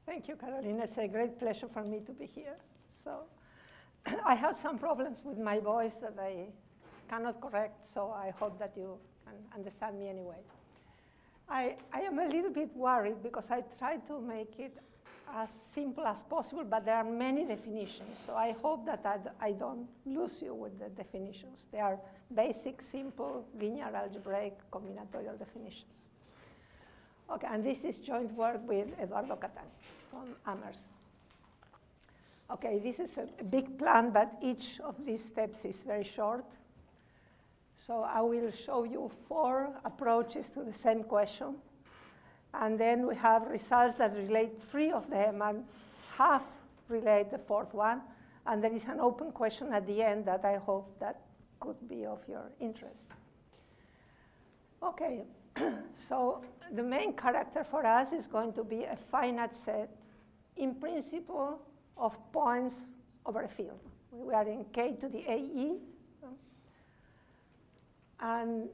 Thank you, Caroline. It's a great pleasure for me to be here. So I have some problems with my voice that I cannot correct, so I hope that you can understand me anyway. I am a little bit worried because I try to make it as simple as possible, but there are many definitions. So I hope that I don't lose you with the definitions. They are basic, simple, linear algebraic combinatorial definitions. Okay, and this is joint work with Eduardo from Amherst. Okay, this is a big plan, but each of these steps is very short. So I will show you 4 approaches to the same question. And then we have results that relate 3 of them and half relate the 4th one. And there is an open question at the end that I hope that could be of your interest. Okay, so the main character for us is going to be a finite set, in principle, of points over a field. We are in K to the AE. And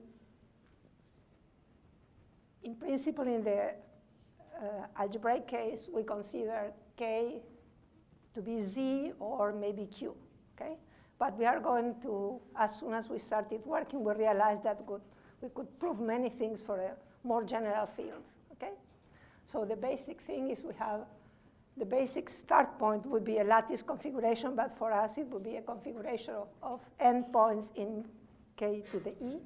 in principle, in the algebraic case, we consider K to be Z or maybe Q, okay? But we are going to, as soon as we started working, we realized that we could prove many things for a more general field, okay? So the basic thing is we have, the basic start point would be a lattice configuration, but for us it would be a configuration of n points in K to the E.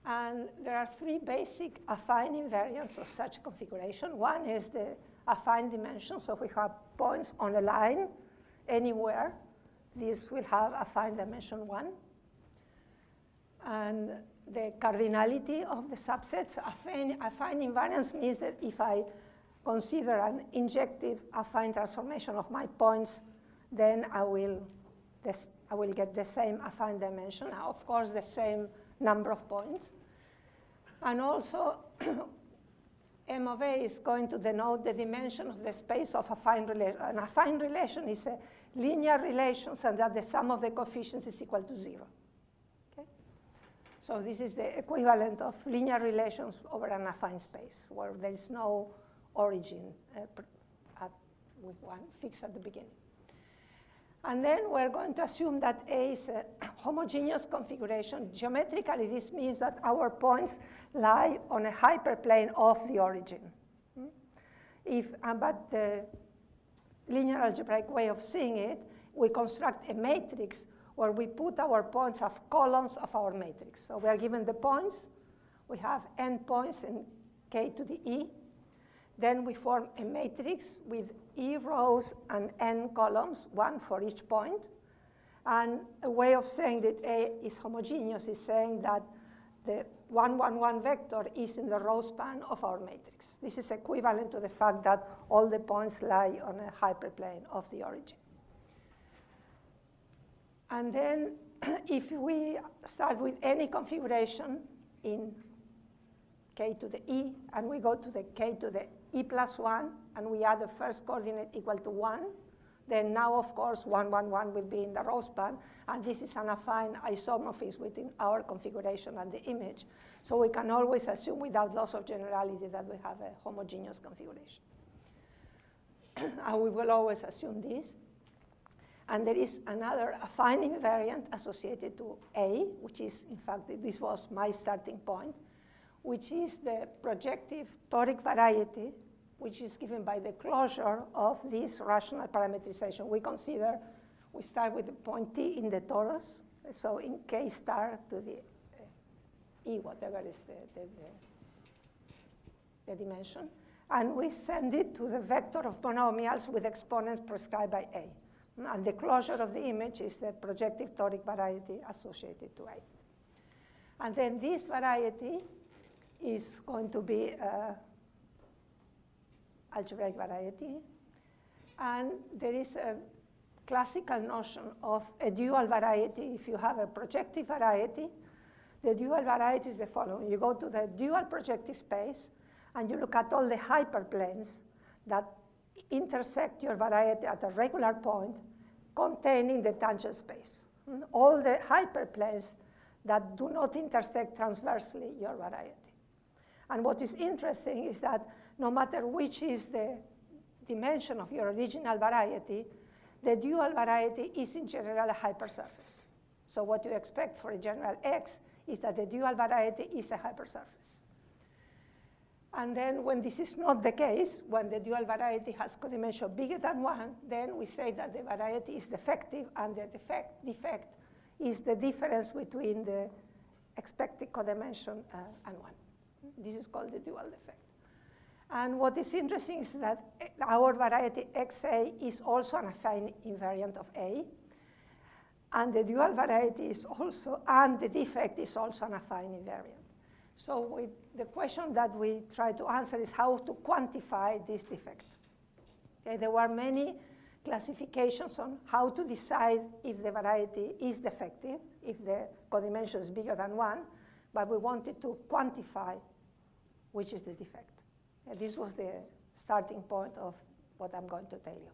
And there are 3 basic affine invariants of such configuration. One is the affine dimension. So if we have points on a line anywhere, this will have affine dimension 1. And the cardinality of the subsets, affine invariance means that if I consider an injective affine transformation of my points, then I will get the same affine dimension. Now, of course, the same number of points. And also, M of A is going to denote the dimension of the space of affine relation. An affine relation is a linear relation such that the sum of the coefficients is equal to 0. Okay? So this is the equivalent of linear relations over an affine space, where there is no origin with one fixed at the beginning. And then we're going to assume that A is a homogeneous configuration. Geometrically, this means that our points lie on a hyperplane of the origin. But the linear algebraic way of seeing it, we construct a matrix where we put our points as columns of our matrix. So we are given the points. We have n points in K to the E. Then we form a matrix with E rows and n columns, 1 for each point. And a way of saying that A is homogeneous is saying that the 1, 1, 1 vector is in the row span of our matrix. This is equivalent to the fact that all the points lie on a hyperplane of the origin. And then if we start with any configuration in K to the E, and we go to the K to the E plus 1, and we add the first coordinate equal to 1, then now, of course, 1, 1, 1 will be in the row span, and this is an affine isomorphism within our configuration and the image. So we can always assume without loss of generality that we have a homogeneous configuration. And we will always assume this. And there is another affine invariant associated to A, which is, in fact, this was my starting point, which is the projective toric variety, which is given by the closure of this rational parametrization. We start with the point T in the torus, so in K star to the E, whatever is the dimension, and we send it to the vector of monomials with exponents prescribed by A. And the closure of the image is the projective toric variety associated to A. And then this variety is going to be algebraic variety. And there is a classical notion of a dual variety. If you have a projective variety, the dual variety is the following. You go to the dual projective space, and you look at all the hyperplanes that intersect your variety at a regular point containing the tangent space. All the hyperplanes that do not intersect transversely your variety. And what is interesting is that no matter which is the dimension of your original variety, the dual variety is in general a hypersurface. So what you expect for a general X is that the dual variety is a hypersurface. And then when this is not the case, when the dual variety has codimension bigger than 1, then we say that the variety is defective, and the defect is the difference between the expected codimension and 1. This is called the dual defect. And what is interesting is that our variety XA is also an affine invariant of A, and the dual variety is also, and the defect is also an affine invariant. So the question that we try to answer is how to quantify this defect. Okay, there were many classifications on how to decide if the variety is defective, if the codimension is bigger than 1, but we wanted to quantify which is the defect. And this was the starting point of what I'm going to tell you.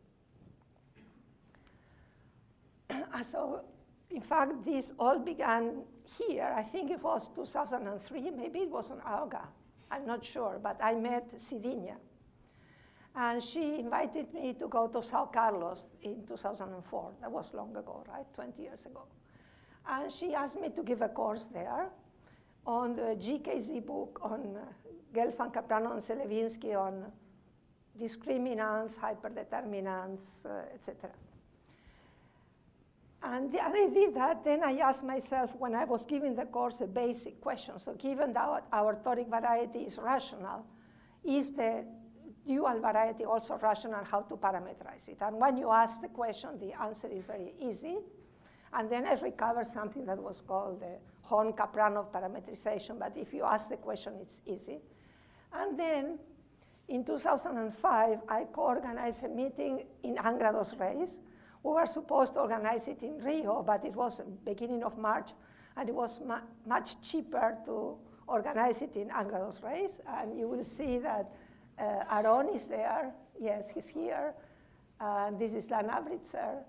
So, in fact, this all began here. I think it was 2003, maybe it was on ALGA. I'm not sure, but I met Sidinia. And she invited me to go to Sao Carlos in 2004. That was long ago, right? 20 years ago. And she asked me to give a course there on the GKZ book on Gelfand, Caprano, and Selevinsky on discriminants, hyperdeterminants, etc. And I did that. Then I asked myself, when I was giving the course, a basic question. So given that our toric variety is rational, is the dual variety also rational? How to parameterize it? And when you ask the question, the answer is very easy. And then I recovered something that was called the Horn-Caprano parametrization. But if you ask the question, it's easy. And then in 2005, I co-organized a meeting in Angra dos Reis. We were supposed to organize it in Rio, but it was beginning of March, and it was much cheaper to organize it in Angra dos Reis. And you will see that Aaron is there. Yes, he's here. And this is Dan Abritzer.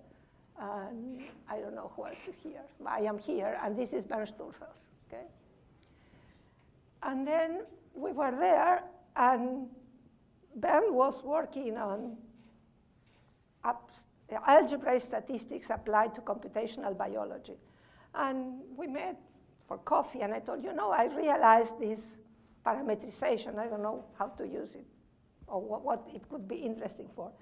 And I don't know who else is here. I am here, and this is Bernd Sturfels, okay? And then we were there, and Bernd was working on algebraic statistics applied to computational biology. And we met for coffee, and I told you, I realized this parametrization. I don't know how to use it or what it could be interesting for.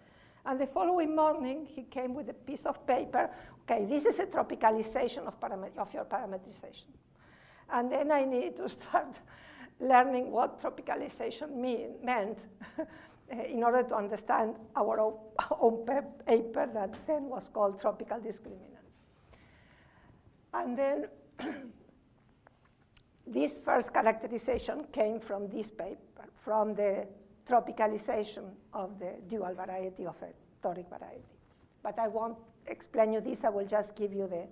And the following morning, he came with a piece of paper. Okay, this is a tropicalization of your parametrization. And then I needed to start learning what tropicalization meant in order to understand our own paper that then was called Tropical Discriminants. And then this first characterization came from this paper, from the tropicalization of the dual variety of a toric variety. But I won't explain you this. I will just give you the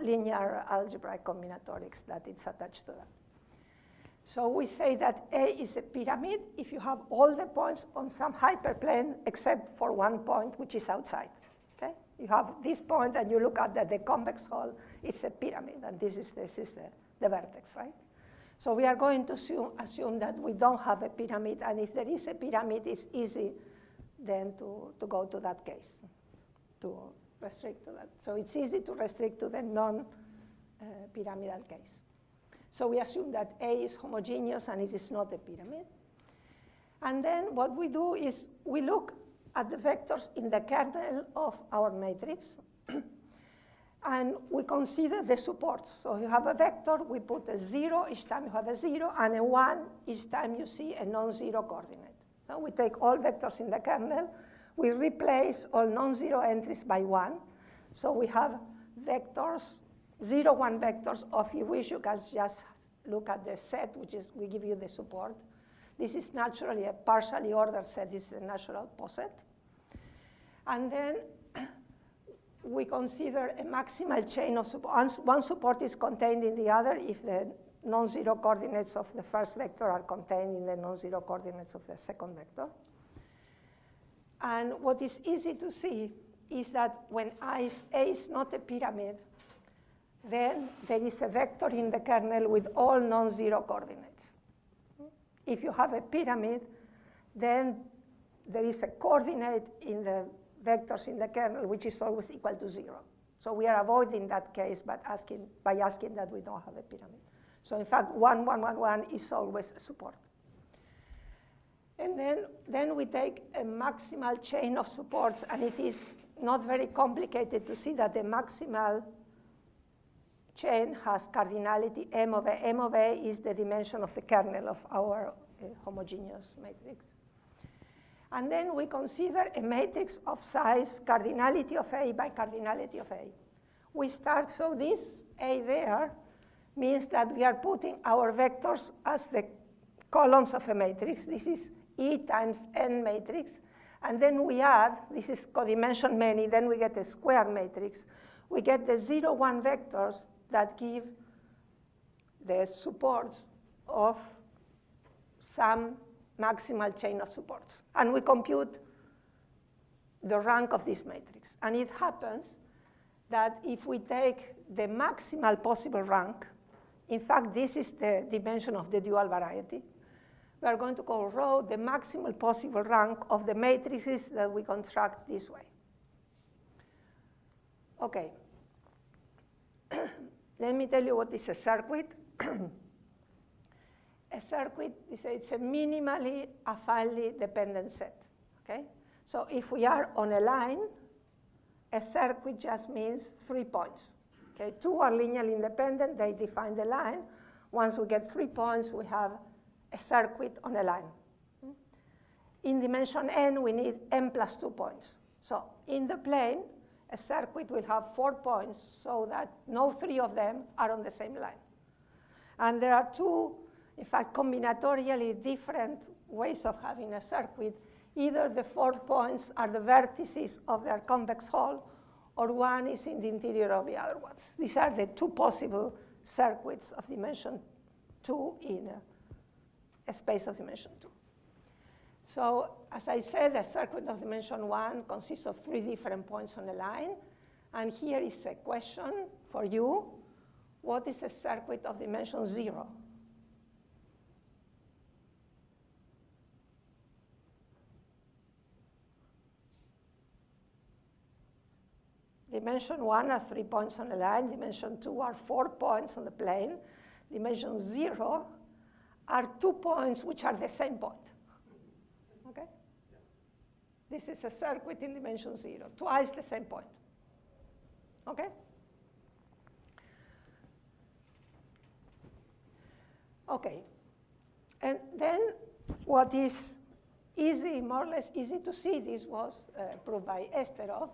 linear algebraic combinatorics that it's attached to that. So we say that A is a pyramid if you have all the points on some hyperplane except for one point, which is outside. Okay? You have this point, and you look at that the convex hull is a pyramid, and this is the vertex, right? So we are going to assume that we don't have a pyramid, and if there is a pyramid, it's easy then to go to that case, to restrict to that. So it's easy to restrict to the non-pyramidal case. So we assume that A is homogeneous and it is not a pyramid. And then what we do is we look at the vectors in the kernel of our matrix, and we consider the supports. So you have a vector, we put a 0 each time you have a 0, and a 1 each time you see a non-zero coordinate. Now we take all vectors in the kernel, we replace all non-zero entries by 1. So we have vectors, 0, 1 vectors. If you wish, you can just look at the set, which is, we give you the support. This is naturally a partially ordered set. This is a natural poset. And then we consider a maximal chain of support. One support is contained in the other if the non-zero coordinates of the first vector are contained in the non-zero coordinates of the second vector. And what is easy to see is that when A is not a pyramid, then there is a vector in the kernel with all non-zero coordinates. If you have a pyramid, then there is a coordinate in the vectors in the kernel which is always equal to 0. So we are avoiding that case by asking that we don't have a pyramid. So in fact, 1, 1, 1, 1 is always a support. And then we take a maximal chain of supports, and it is not very complicated to see that the maximal chain has cardinality M of A. M of A is the dimension of the kernel of our homogeneous matrix. And then we consider a matrix of size cardinality of A by cardinality of A. We start, so this A there means that we are putting our vectors as the columns of a matrix. This is E times N matrix. And then we add, this is codimension many, then we get a square matrix. We get the 0, 1 vectors that give the supports of some maximal chain of supports. And we compute the rank of this matrix. And it happens that if we take the maximal possible rank, in fact, this is the dimension of the dual variety, we are going to call rho the maximal possible rank of the matrices that we construct this way. Okay. Let me tell you what is a circuit. A circuit is it's a minimally affinely dependent set. Okay? So if we are on a line, a circuit just means 3 points. Okay? 2 are linearly independent, they define the line. Once we get 3 points, we have a circuit on a line. In dimension n, we need n plus 2 points. So in the plane, a circuit will have 4 points so that no 3 of them are on the same line. And there are 2, in fact, combinatorially different ways of having a circuit. Either the 4 points are the vertices of their convex hull, or one is in the interior of the other ones. These are the 2 possible circuits of dimension 2 in a space of dimension 2. So as I said, a circuit of dimension 1 consists of 3 different points on a line. And here is a question for you. What is a circuit of dimension 0? Dimension 1 are 3 points on a line. Dimension 2 are 4 points on the plane. Dimension 0 are 2 points which are the same point. Okay? This is a circuit in dimension 0, twice the same point. Okay? Okay. And then what is easy, more or less easy to see, this was proved by Esteves,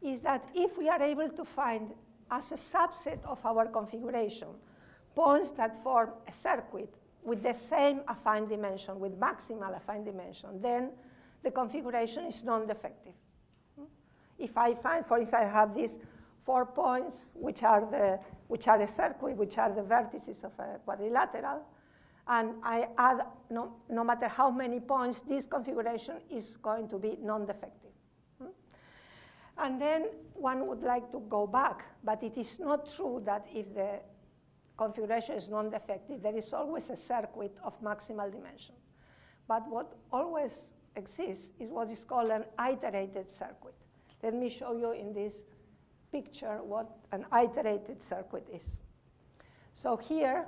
is that if we are able to find as a subset of our configuration points that form a circuit with the same affine dimension, with maximal affine dimension, then the configuration is non-defective. If I find, for instance, I have these 4 points, which are a circuit, which are the vertices of a quadrilateral, and I add, no matter how many points, this configuration is going to be non-defective. And then one would like to go back, but it is not true that if the configuration is non-defective, there is always a circuit of maximal dimension. But what always exists is what is called an iterated circuit. Let me show you in this picture what an iterated circuit is. So here,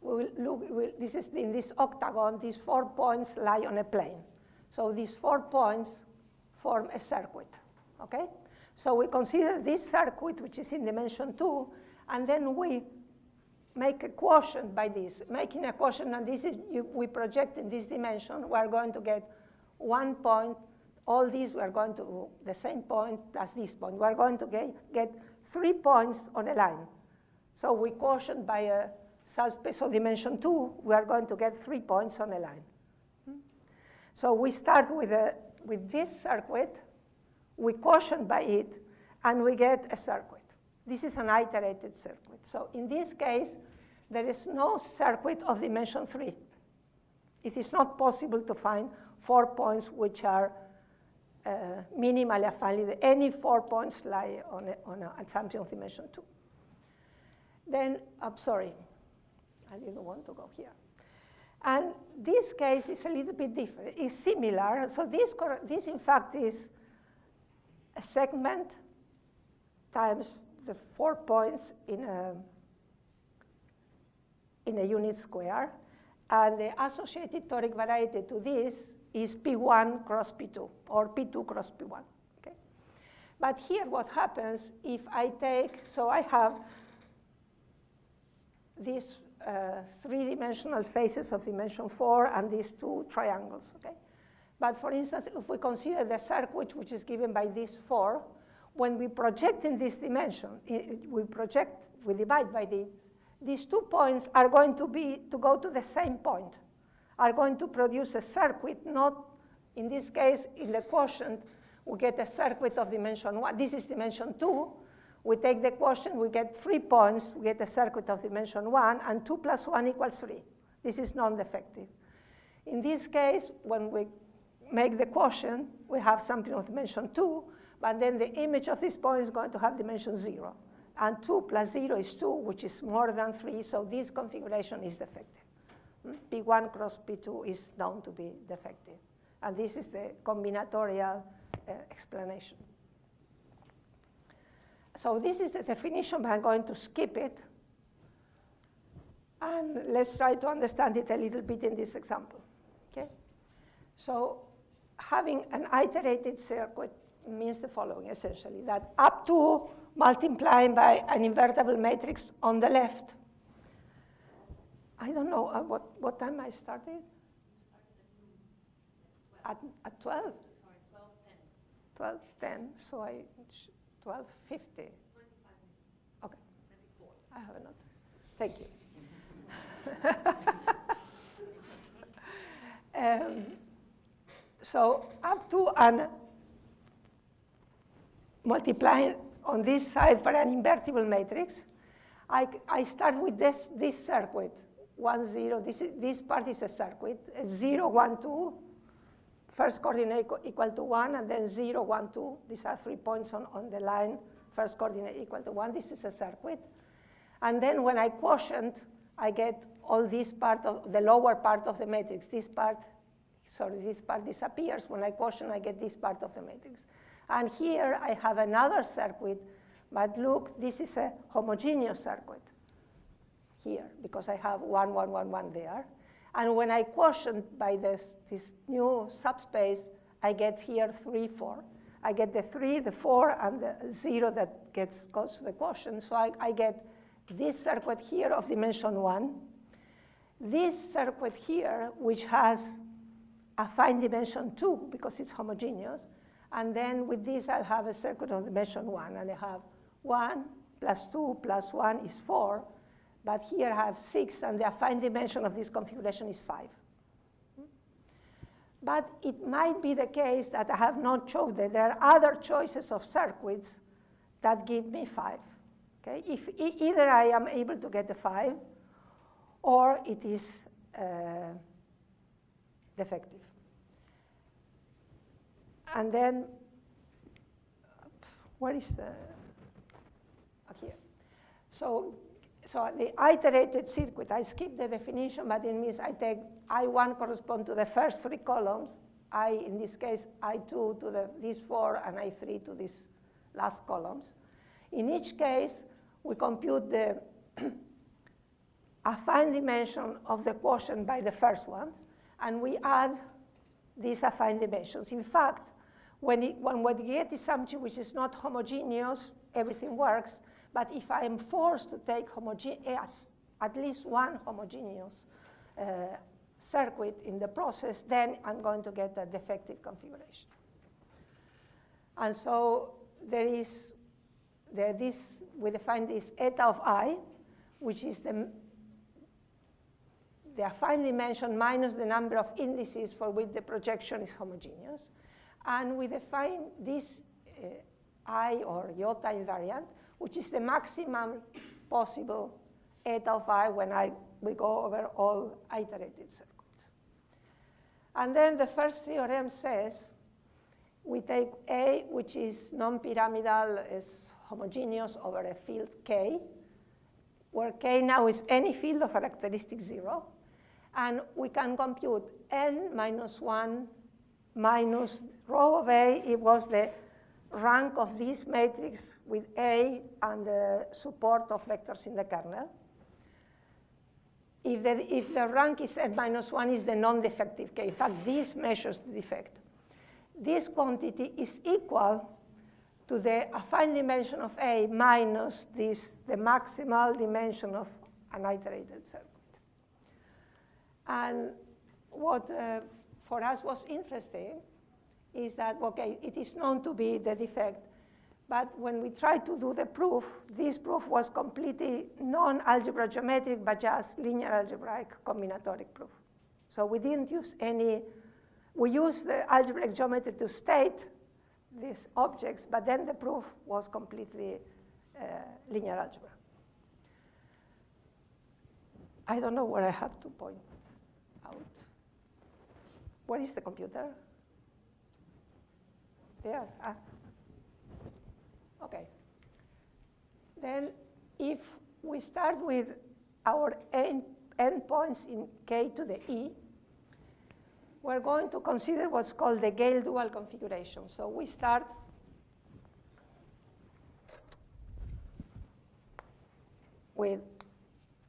we will look, this is in this octagon, these 4 points lie on a plane. So these 4 points form a circuit, okay? So we consider this circuit, which is in dimension 2, and then we make a quotient by this. Making a quotient, and this is, we project in this dimension, we are going to get 1 point. All these we are going to, the same point plus this point. We are going to get 3 points on a line. So we quotient by a subspace of dimension 2, we are going to get 3 points on a line. So we start with this circuit, we quotient by it, and we get a circuit. This is an iterated circuit. So in this case, there is no circuit of dimension 3. It is not possible to find 4 points which are minimally affine. Any 4 points lie on something of dimension 2. Then, I'm sorry, I didn't want to go here. And this case is a little bit different. It's similar. So this in fact, is a segment times the 4 points in a unit square. And the associated toric variety to this is P1 cross P2, or P2 cross P1. Okay? But here what happens if I take, so I have these three-dimensional faces of dimension 4 and these two triangles. Okay? But for instance, if we consider the circuit which is given by these 4, when we project in this dimension, we divide by these 2 points are going to go to the same point, are going to produce a circuit, not, in this case, in the quotient, we get a circuit of dimension 1. This is dimension 2. We take the quotient, we get 3 points, we get a circuit of dimension 1, and 2 plus 1 equals 3. This is non-defective. In this case, when we make the quotient, we have something of dimension 2, but then the image of this point is going to have dimension 0. And 2 plus 0 is 2, which is more than 3, so this configuration is defective. P1 cross P2 is known to be defective. And this is the combinatorial explanation. So this is the definition, but I'm going to skip it. And let's try to understand it a little bit in this example. Okay? So having an iterated circuit means the following, essentially, that up to multiplying by an invertible matrix on the left. I don't know what time I started. At 12? Sorry, 12:10. 12:10, so 12:50. 25 minutes. Okay. 24. I have a note. Thank you. So up to and multiplying on this side by an invertible matrix, I start with this circuit, 1, 0. This part is a circuit, 0, 1, 2. First coordinate equal to 1, and then 0, 1, 2. These are 3 points on the line, first coordinate equal to 1. This is a circuit. And then when I quotient, I get all this part of the lower part of the matrix. This part disappears. When I quotient, I get this part of the matrix. And here I have another circuit, but look, this is a homogeneous circuit here, because I have 1, 1, 1, 1 there. And when I quotient by this new subspace, I get here 3, 4. I get the 3, the 4, and the 0 that goes to the quotient. So I get this circuit here of dimension 1. This circuit here, which has a fine dimension 2, because it's homogeneous. And then with this, I'll have a circuit of dimension 1. And I have 1 plus 2 plus 1 is 4. But here I have 6, and the affine dimension of this configuration is 5. But it might be the case that I have not chosen that there are other choices of circuits that give me 5. Okay? If either I am able to get a 5, or it is defective. And then, where is the, here. So the iterated circuit, I skip the definition, but it means I take I1 correspond to the first 3 columns, in this case, I2 to these 4, and I3 to these last columns. In each case, we compute the affine dimension of the quotient by the first one, and we add these affine dimensions. In fact, when we get is something which is not homogeneous, everything works. But if I am forced to take at least one homogeneous circuit in the process, then I'm going to get a defective configuration. And so we define this eta of I, which is the affine dimension minus the number of indices for which the projection is homogeneous. And we define this I, or iota invariant, which is the maximum possible eta of I when we go over all iterated circuits. And then the first theorem says we take A, which is non-pyramidal, is homogeneous over a field K, where K now is any field of characteristic 0. And we can compute n minus 1 minus rho of A. It was the rank of this matrix with A and the support of vectors in the kernel. If the rank is n minus 1 is the non-defective case. In fact, this measures the defect. This quantity is equal to the affine dimension of A minus the maximal dimension of an iterated circuit. And what for us was interesting is that, okay, it is known to be the defect, but when we tried to do the proof, this proof was completely non-algebra geometric, but just linear algebraic combinatoric proof. So we didn't use any, we used the algebraic geometry to state these objects, but then the proof was completely linear algebra. I don't know where I have to point out. Where is the computer? There. Okay. Then if we start with our endpoints in k to the e, we're going to consider what's called the Gale dual configuration. So we start with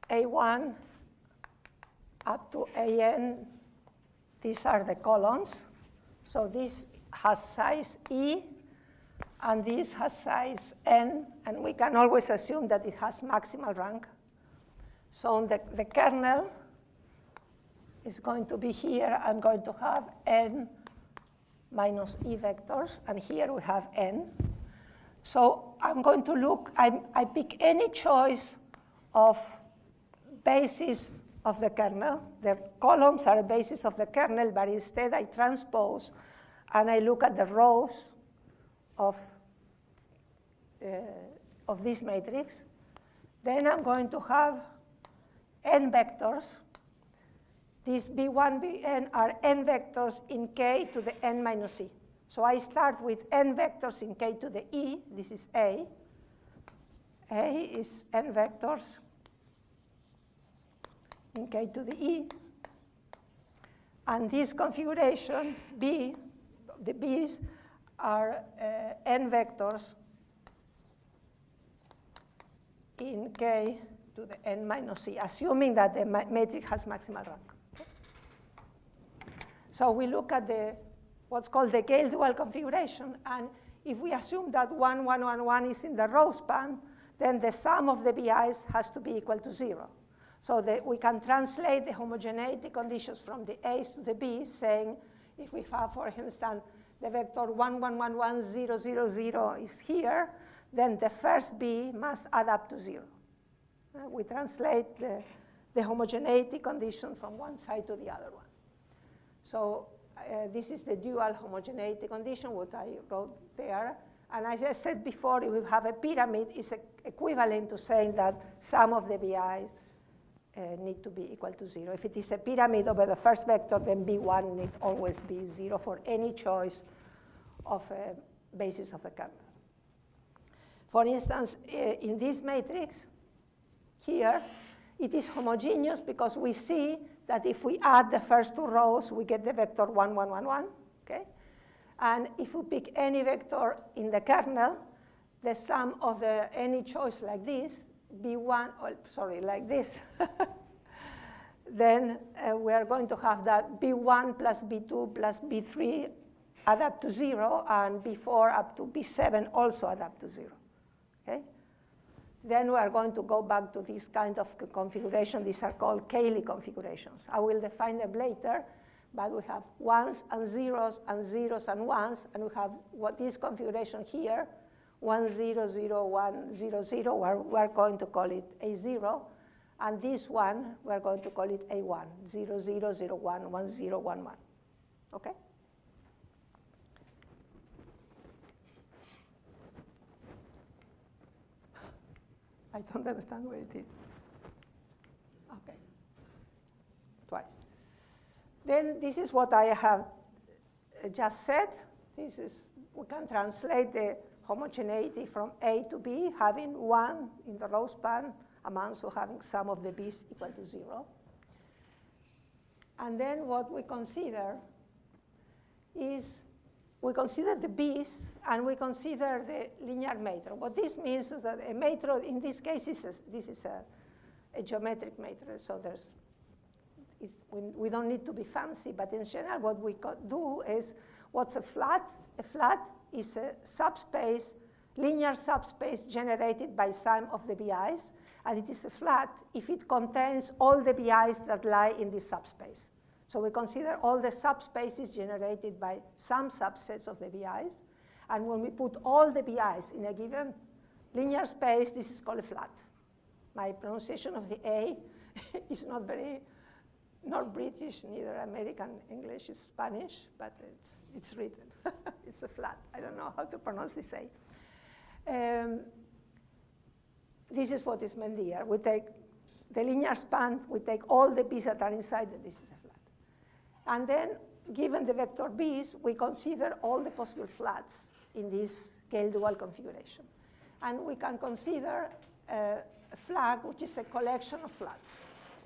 A1 up to AN. These are the columns. So this has size E, and this has size N, and we can always assume that it has maximal rank. So the kernel is going to be here. I'm going to have N minus E vectors, and here we have N. So I'm going to look, I pick any choice of basis of the kernel. The columns are a basis of the kernel, but instead I transpose and I look at the rows of this matrix. Then I'm going to have n vectors. These B1, Bn are n vectors in k to the n minus e. So I start with n vectors in k to the e. This is A. A is n vectors in k to the e. And this configuration, B, the B's are n vectors in k to the n minus e, assuming that the matrix has maximal rank. Okay? So we look at what's called the Gale dual configuration, and if we assume that 1, 1, 1, 1 is in the row span, then the sum of the BIs has to be equal to 0. So that we can translate the homogeneity conditions from the A's to the B's, saying if we have, for instance, the vector 1, 1, 1, 1, 0, 0, 0 is here, then the first B must add up to 0. We translate the homogeneity condition from one side to the other one. So this is the dual homogeneity condition, what I wrote there. And as I said before, if we have a pyramid, it's equivalent to saying that some of the BIs need to be equal to 0. If it is a pyramid over the first vector, then B1 need always be 0 for any choice of a basis of the kernel. For instance, in this matrix here, it is homogeneous because we see that if we add the first two rows, we get the vector 1, 1, 1, 1. Okay? And if we pick any vector in the kernel, the sum of any choice like this, B1, like this, then we are going to have that B1 plus B2 plus B3 add up to 0, and B4 up to B7 also add up to 0. Okay? Then we are going to go back to this kind of configuration. These are called Cayley configurations. I will define them later, but we have 1s and 0s and 0s and 1s, and we have this configuration here, 1, 0, 0, 1, 0, 0, where we're going to call it A0, and this one, we're going to call it A1, 0, 0, 0, 1, 1, 0, 1, 1. Okay? I don't understand where it is. Okay. Twice. Then this is what I have just said. This is, we can translate the homogeneity from A to B, having 1 in the row span amounts to having sum of the B's equal to 0. And then what we consider is we consider the B's and we consider the linear matrix. What this means is that a matrix, in this case, this is a geometric matrix, so we don't need to be fancy, but in general what we do is, what's a flat? A flat is a subspace, linear subspace generated by sum of the BIs, and it is a flat if it contains all the BIs that lie in this subspace. So we consider all the subspaces generated by some subsets of the BIs, and when we put all the BIs in a given linear space, this is called a flat. My pronunciation of the A is not British, neither American English, it's Spanish, but it's written. It's a flat. I don't know how to pronounce this A. This is what is meant here. We take the linear span, we take all the B's that are inside, and this is a flat. And then, given the vector B's, we consider all the possible flats in this scale dual configuration. And we can consider a flag, which is a collection of flats,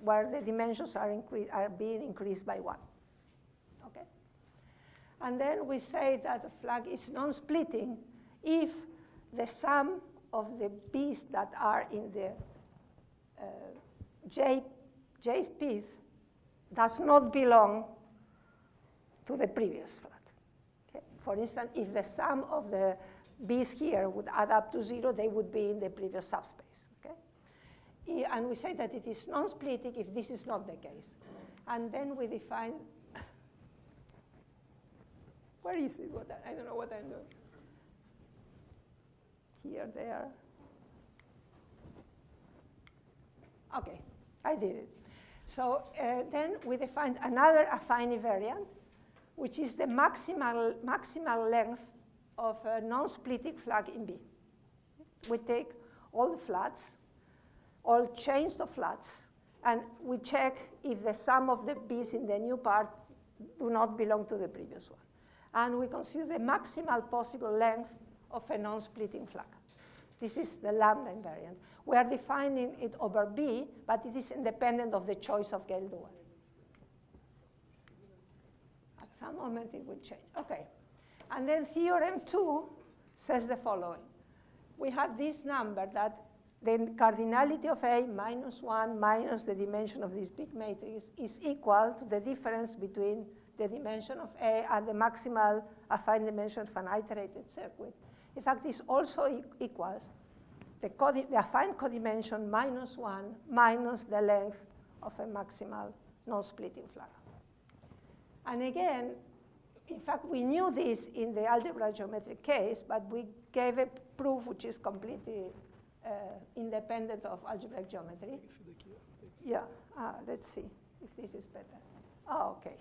where the dimensions are being increased by 1. Okay? And then we say that a flag is non-splitting if the sum of the B's that are in the J's P's does not belong to the previous flat. Okay? For instance, if the sum of the B's here would add up to 0, they would be in the previous subspace. Okay? And we say that it is non-splitting if this is not the case. And then we define, where is it? I don't know what I'm doing. Here, there. Okay, I did it. So then we defined another affine variant, which is the maximal length of a non-splitting flag in B. We take all the flats, all chains of flats, and we check if the sum of the B's in the new part do not belong to the previous one. And we consider the maximal possible length of a non-splitting flag. This is the lambda invariant. We are defining it over B, but it is independent of the choice of Gale dual. At some moment it will change. Okay. And then theorem 2 says the following. We had this number that the cardinality of A minus 1 minus the dimension of this big matrix is equal to the difference between the dimension of A and the maximal affine dimension of an iterated circuit. In fact, this also equals the affine codimension minus 1 minus the length of a maximal non-splitting flag. And again, in fact, we knew this in the algebraic geometric case, but we gave a proof which is completely independent of algebraic geometry. Yeah, let's see if this is better. Oh, okay,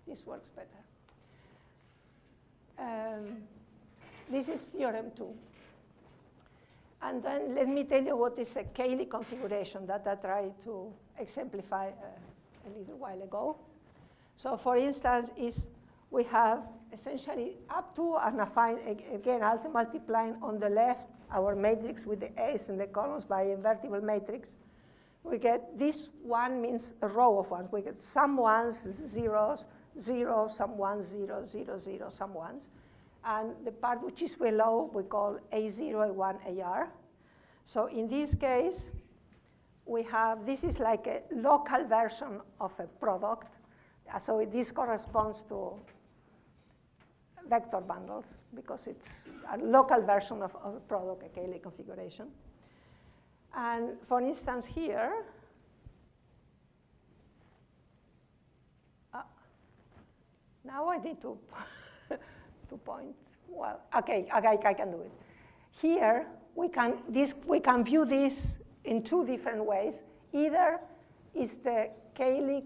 this works better. This is theorem 2. And then let me tell you what is a Cayley configuration that I tried to exemplify a little while ago. So for instance, we have essentially up to an affine, again, after multiplying on the left our matrix with the A's and the columns by invertible matrix, we get this one means a row of ones. We get some ones, zeros, 0, some ones, 0, 0, 0, some ones. And the part which is below we call A0, A1, AR. So in this case, we have, this is like a local version of a product. So this corresponds to vector bundles because it's a local version of a product, a Cayley configuration. And for instance here, now I need to point. Well, okay, I can do it. Here we can view this in two different ways. Either is the Cayley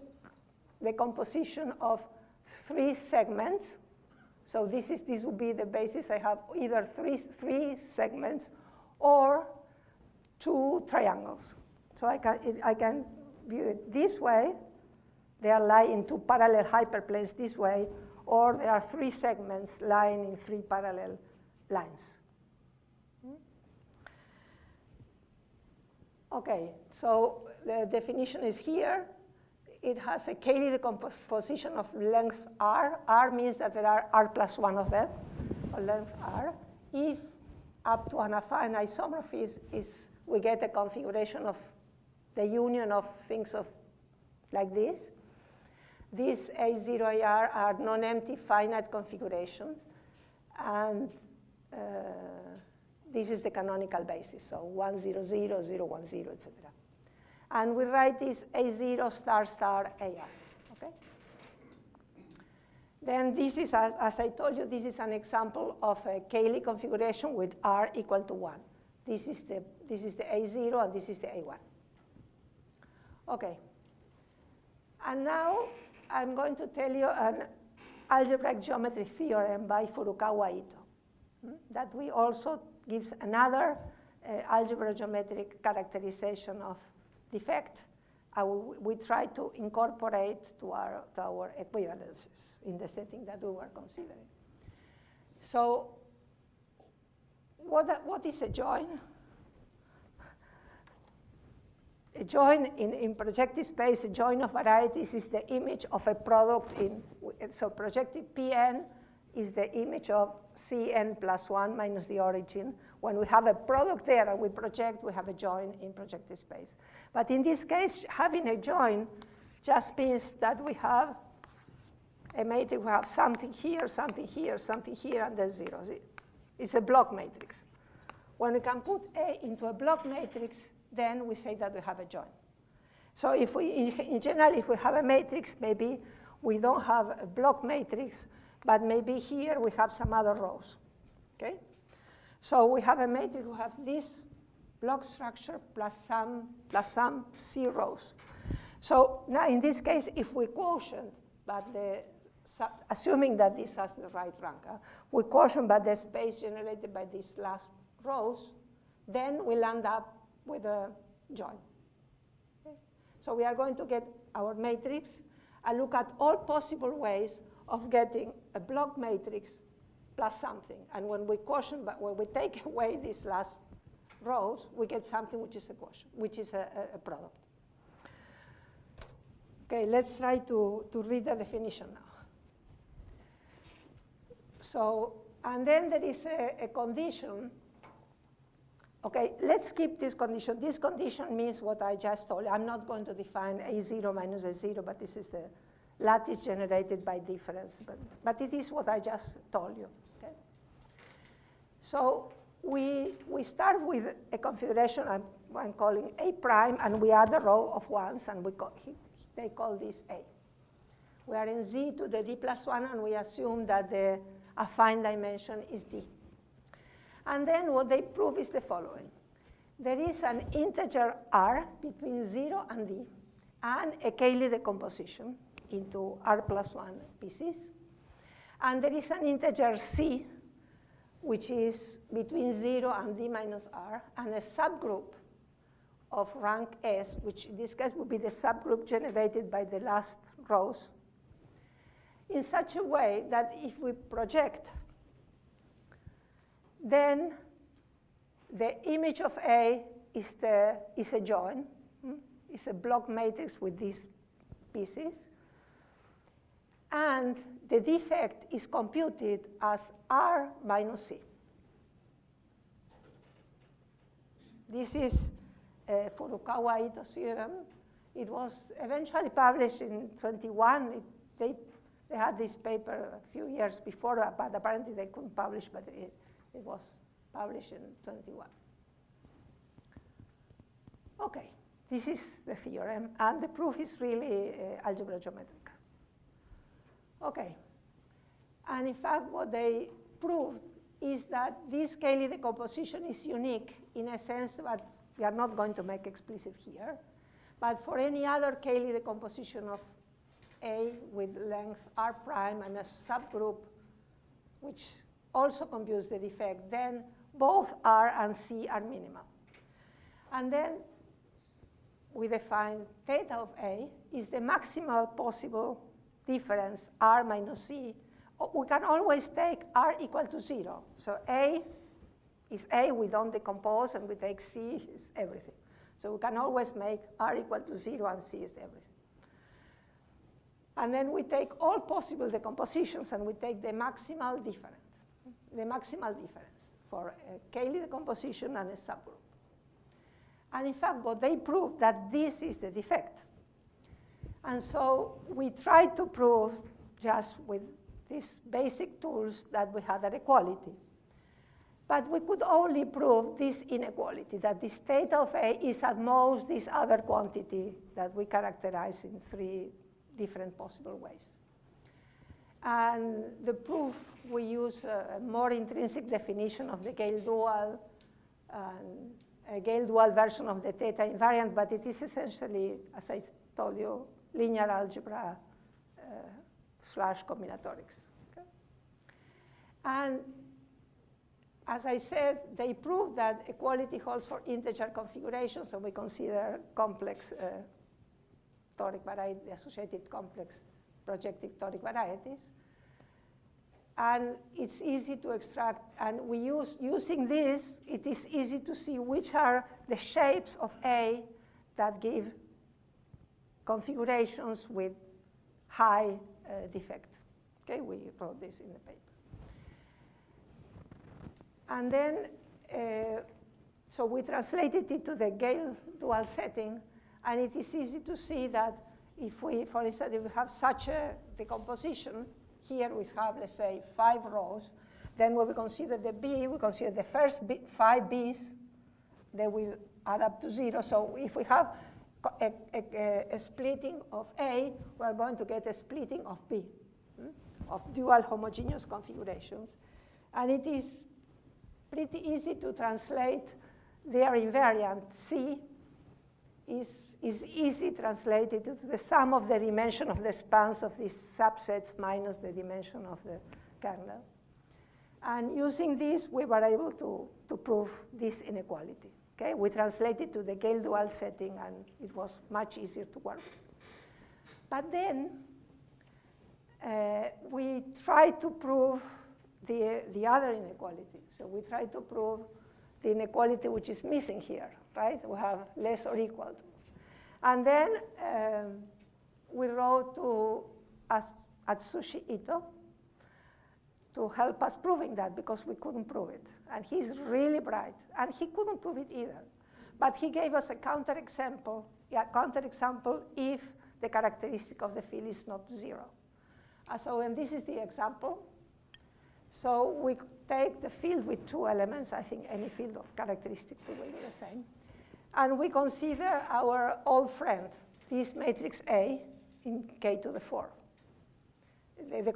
the composition of 3 segments. So this would be the basis. I have either three segments or 2 triangles. So I can view it this way. They are lying in 2 parallel hyperplanes this way, or there are 3 segments lying in 3 parallel lines. Okay, so the definition is here. it has a Cayley decomposition of length r. R means that there are r plus 1 of them, or length r. If up to an affine isomorphism we get a configuration of the union of things of like this. These A0, AR are non-empty finite configurations, and this is the canonical basis, so 1, 0, 0, 0, 1, 0, etc. And we write this A0 star star AR, okay? Then this is, as I told you, this is an example of a Cayley configuration with R equal to 1. This is the A0 and this is the A1. Okay. And now I'm going to tell you an algebraic geometry theorem by Furukawa Ito that we also gives another algebra geometric characterization of defect. We try to incorporate to our equivalences in the setting that we were considering. So what is a join? A join in projective space, a join of varieties is the image of a product so projective Pn is the image of Cn plus 1 minus the origin. When we have a product there and we project, we have a join in projective space. But in this case, having a join just means that we have a matrix, we have something here, something here, something here, and then zeros. It's a block matrix. When we can put A into a block matrix, then we say that we have a join. So if we, in general, if we have a matrix, maybe we don't have a block matrix, but maybe here we have some other rows, okay? So we have a matrix, we have this block structure plus some C rows. So now in this case, if we quotient, but assuming that this has the right rank, we quotient by the space generated by these last rows, then we'll end up with a join. Okay? So we are going to get our matrix and look at all possible ways of getting a block matrix plus something. And when we quotient, but when we take away these last rows, we get something which is a quotient, which is a product. Okay, let's try to read the definition now. So, and then there is a condition. Okay, let's skip this condition. This condition means what I just told you. I'm not going to define A0 minus A0, but this is the lattice generated by difference. But it is what I just told you. Okay? So we start with a configuration I'm calling A prime, and we add a row of ones, and they call this A. We are in Z to the D plus 1, and we assume that the affine dimension is D. And then what they prove is the following. There is an integer R between 0 and D, and a Cayley decomposition into R plus 1 pieces. And there is an integer C, which is between 0 and D minus R, and a subgroup of rank S, which in this case would be the subgroup generated by the last rows, in such a way that if we project, then the image of A is a join. It's a block matrix with these pieces. And the defect is computed as R minus C. This is Furukawa Ito theorem. It was eventually published in 21. They had this paper a few years before, but apparently they couldn't publish, but it was published in 21. Okay, this is the theorem, and the proof is really algebra geometric. Okay, and in fact, what they proved is that this Cayley decomposition is unique in a sense that we are not going to make explicit here, but for any other Cayley decomposition of A with length R prime and a subgroup which also computes the defect, then both R and C are minimal. And then we define theta of A is the maximal possible difference, R minus C. We can always take R equal to 0. So A is A, we don't decompose, and we take C is everything. So we can always make R equal to 0 and C is everything. And then we take all possible decompositions and we take the maximal difference for a Cayley decomposition and a subgroup. And in fact, what they proved that this is the defect. And so we tried to prove just with these basic tools that we had an equality. But we could only prove this inequality, that the state of A is at most this other quantity that we characterize in 3 different possible ways. And the proof, we use a more intrinsic definition of the Gale dual, and a Gale dual version of the theta invariant, but it is essentially, as I told you, linear algebra / combinatorics. Okay? And as I said, they proved that equality holds for integer configurations, so we consider complex toric variety, the associated complex projective toric varieties. And it's easy to extract, and using this, it is easy to see which are the shapes of A that give configurations with high defect. Okay, we wrote this in the paper. And then, so we translated it to the Gale dual setting, and it is easy to see that if we, for instance, if we have such a decomposition, here we have, let's say, 5 rows, then when we consider the B, we consider the first 5 Bs, they will add up to 0. So if we have a splitting of A, we're going to get a splitting of B, of dual homogeneous configurations. And it is pretty easy to translate their invariant. C is easy translated to the sum of the dimension of the spans of these subsets minus the dimension of the kernel. And using this, we were able to prove this inequality. Okay? We translated to the Gale dual setting, and it was much easier to work. But then we tried to prove the other inequality. So we tried to prove the inequality which is missing here, right? We have less or equal to. And then we wrote to Atsushi Ito to help us proving that, because we couldn't prove it. And he's really bright, and he couldn't prove it either. But he gave us a counterexample if the characteristic of the field is not 0. So, and this is the example. So we take the field with 2 elements. I think any field of characteristic 2 will be the same. And we consider our old friend, this matrix A in k to the 4. The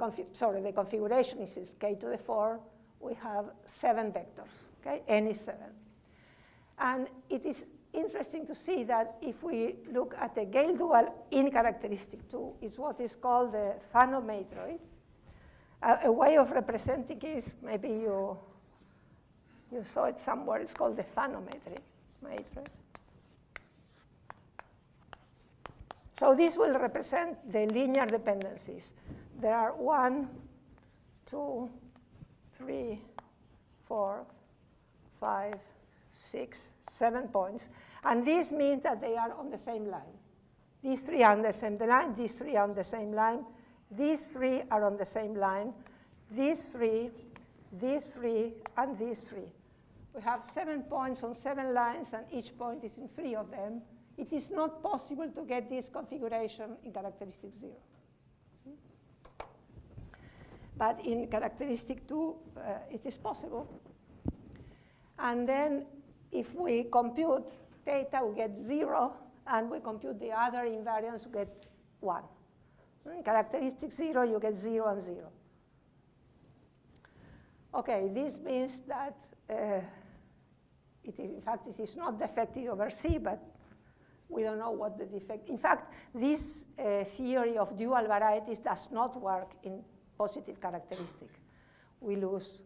configuration is k to the 4. We have 7 vectors, okay? N is 7. And it is interesting to see that if we look at the Gale dual in characteristic 2, it's what is called the phanomatroid. A way of representing is, maybe you saw it somewhere, it's called the phanometric matroid. So this will represent the linear dependencies. There are 1, 2, 3, 4, 5, 6, 7 points. And this means that they are on the same line. These 3 are on the same line, these 3 are on the same line, these 3 are on the same line, these 3, and these 3. We have 7 points on 7 lines, and each point is in 3 of them. It is not possible to get this configuration in characteristic 0. But in characteristic 2, it is possible. And then if we compute theta, we get 0, and we compute the other invariants, we get 1. In characteristic 0, you get 0 and 0. Okay, this means that in fact, it is not defective over C, but we don't know what the defect. In fact, this theory of dual varieties does not work in positive characteristic. We lose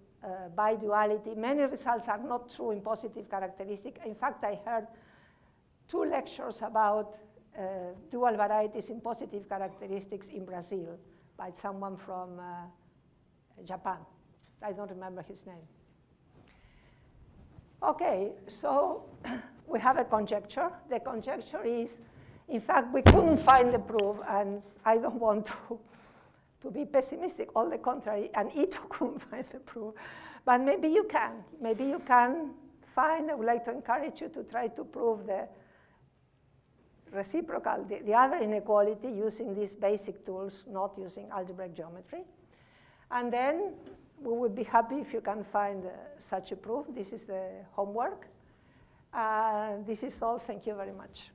biduality. Many results are not true in positive characteristic. In fact, I heard 2 lectures about dual varieties in positive characteristics in Brazil by someone from Japan. I don't remember his name. Okay, so we have a conjecture. The conjecture is In fact, we couldn't find the proof, and I don't want to be pessimistic, all the contrary, and Ito couldn't find the proof. But maybe you can. Maybe you can find. I would like to encourage you to try to prove the reciprocal, the other inequality using these basic tools, not using algebraic geometry. And then we would be happy if you can find such a proof. This is the homework. This is all. Thank you very much.